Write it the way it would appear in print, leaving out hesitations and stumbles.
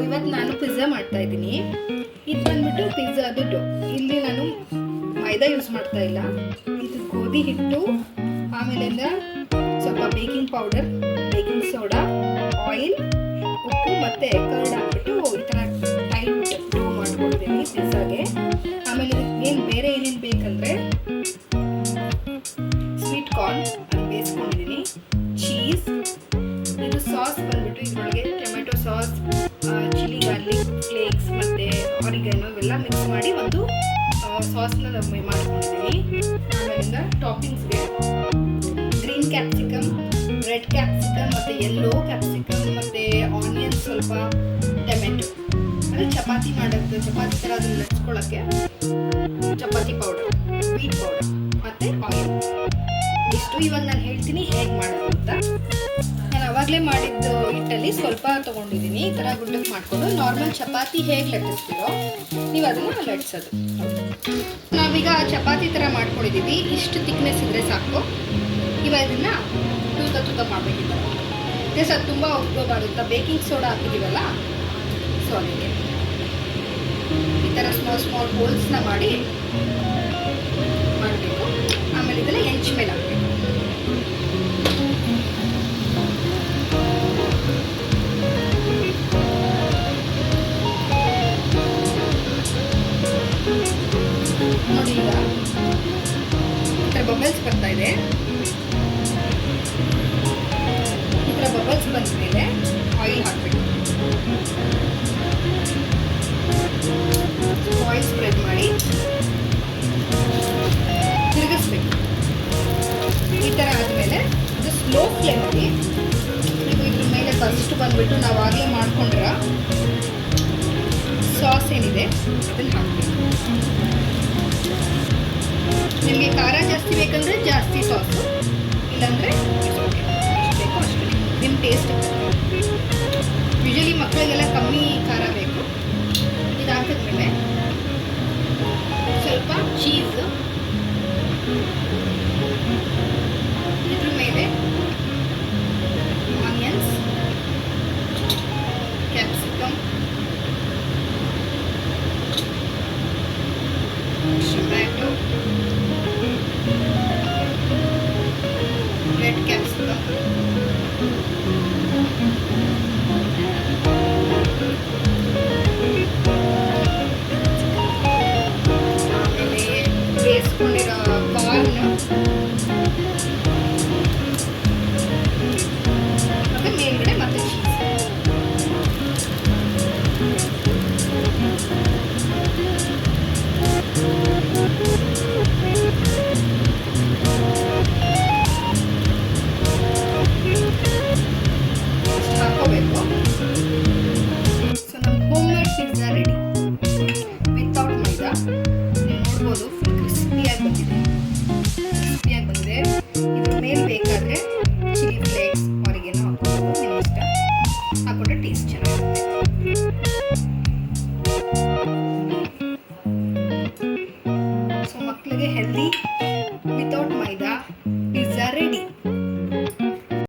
ಇವತ್ತು ನಾನು ಪಿಜ್ಜಾ ಮಾಡ್ತಾ ಇದ್ದೀನಿ. ಇದು ಬಂದ್ಬಿಟ್ಟು ಪಿಜ್ಜಾದು ಡೋ. ಇಲ್ಲಿ ನಾನು ಮೈದಾ ಯೂಸ್ ಮಾಡ್ತಾ ಇಲ್ಲ. ಇದು ಗೋಧಿ ಹಿಟ್ಟು, ಆಮೇಲಿಂದ ಸ್ವಲ್ಪ baking powder, baking soda, oil, ಉಪ್ಪು ಮತ್ತು ಕರ್ಡ್ ಹಾಕ್ಬಿಟ್ಟು ಈ ಥರ ಟೈಟ್ ಡೋ ಮಾಡ್ಕೊಂಡಿದ್ದೀನಿ ಪಿಜ್ಜಾಗೆ. ಆಮೇಲೆ ಏನು ಬೇರೆ ಏನೇನು ಬೇಕಂದರೆ ಸ್ವೀಟ್ ಕಾರ್ನ್ ಅದು ಬೇಯಿಸ್ಕೊಂಡಿದ್ದೀನಿ, ಚೀಸ್, ಇದು ಸಾಸ್ ಬಂದ್ಬಿಟ್ಟು ಇದರೊಳಗೆ tomato sauce, chilli garlic flakes ಮತ್ತು ಆರಿಗನೋ ಇವೆಲ್ಲ ಮಿಕ್ಸ್ ಮಾಡಿ ಒಂದು ಸಾಸ್ನ ಮಾಡ್ಕೊಂಡಿದ್ದೀನಿ. ಆಮೇಲಿಂದ ಟಾಪಿಂಗ್ಸ್ಗೆ ಗ್ರೀನ್ ಕ್ಯಾಪ್ಸಿಕಮ್, ರೆಡ್ ಕ್ಯಾಪ್ಸಿಕಮ್ ಮತ್ತು ಯೆಲ್ಲೋ ಕ್ಯಾಪ್ಸಿಕಮ್ ಮತ್ತು ಆನಿಯನ್, ಸ್ವಲ್ಪ ಟೊಮೆಟೊ, ಅಂದರೆ ಚಪಾತಿ ಮಾಡೋದು, ಚಪಾತಿ ಥರ ಅದನ್ನು ಲಟ್ಸ್ಕೊಳ್ಳೋಕ್ಕೆ ಚಪಾತಿ ಪೌಡರ್, ವೀಟ್ ಪೌಡರ್ ಮತ್ತು ಆಯಿಲ್ ಇಷ್ಟು. ಇವಾಗ ನಾನು ಹೇಳ್ತೀನಿ ಹೇಗೆ ಮಾಡೋದು ಅಂತ. ನಾನು ಆವಾಗಲೇ ಮಾಡಿದ್ದು ಹಿಟ್ಟಲ್ಲಿ ಸ್ವಲ್ಪ ತೊಗೊಂಡಿದ್ದೀನಿ. ಈ ಥರ ಗುಂಡಕ್ಕೆ ಮಾಡಿಕೊಂಡು ನಾರ್ಮಲ್ ಚಪಾತಿ ಹೇಗೆ ಲಟ್ಟಿಸ್ತೀರೋ ನೀವು ಅದನ್ನು ಲಟ್ಟಿಸೋದು. ನಾವೀಗ ಚಪಾತಿ ಥರ ಮಾಡ್ಕೊಂಡಿದ್ದೀವಿ. ಇಷ್ಟು ತಿಕ್ನೆಸ್ ಇದ್ದರೆ ಸಾಕು. ಇವಾಗ ಇದನ್ನು ತೂಕ ಮಾಡಬೇಕಿಲ್ಲ. ಜಸ್ಟ್ ಅದು ತುಂಬ ಉಬ್ಬೋಬಾರುತ್ತೆ, ಬೇಕಿಂಗ್ ಸೋಡಾ ಹಾಕಿದ್ದೀವಲ್ಲ, ಸೊ ಅದಕ್ಕೆ ಈ ಥರ ಸ್ಮಾಲ್ ಹೋಲ್ಸ್ನ ಮಾಡಿ ಮಾಡಬೇಕು. ಆಮೇಲೆ ಇದೆಲ್ಲ ಹೆಂಚು ಮೇಲೆ ಹಾಕಬೇಕು. ನೋಡಿ ಈಗ ಈ ಥರ ಬಬಲ್ಸ್ ಬರ್ತಾ ಇದೆ. ಈ ಥರ ಬಬಲ್ಸ್ ಬಂದ ಮೇಲೆ ಆಯಿಲ್ ಹಾಕಬೇಕು. ಆಯಿಲ್ ಸ್ಪ್ರೆಡ್ ಮಾಡಿ ತಿರುಗಿಸ್ಬೇಕು. ಈ ಥರ ಆದಮೇಲೆ ಇದು ಸ್ಲೋ ಫ್ಲೇಮಲ್ಲಿ ನೀವು ಇದ್ರ ಮೇಲೆ ಫಸ್ಟ್ ಬಂದುಬಿಟ್ಟು ನಾವು ಆಗಲೇ ಮಾಡ್ಕೊಂಡ್ರ ಸಾಸ್ ಏನಿದೆ ಅದನ್ನು ಹಾಕಬೇಕು. ನಿಮಗೆ ಖಾರ ಜಾಸ್ತಿ ಬೇಕಂದರೆ ಜಾಸ್ತಿ ಸಾಸು, ಇಲ್ಲಾಂದರೆ ಎಷ್ಟು ಬೇಕೋ ಅಷ್ಟು ನಿಮ್ಮ ಟೇಸ್ಟ್. ಯೂಶಲಿ ಮಕ್ಕಳಿಗೆಲ್ಲ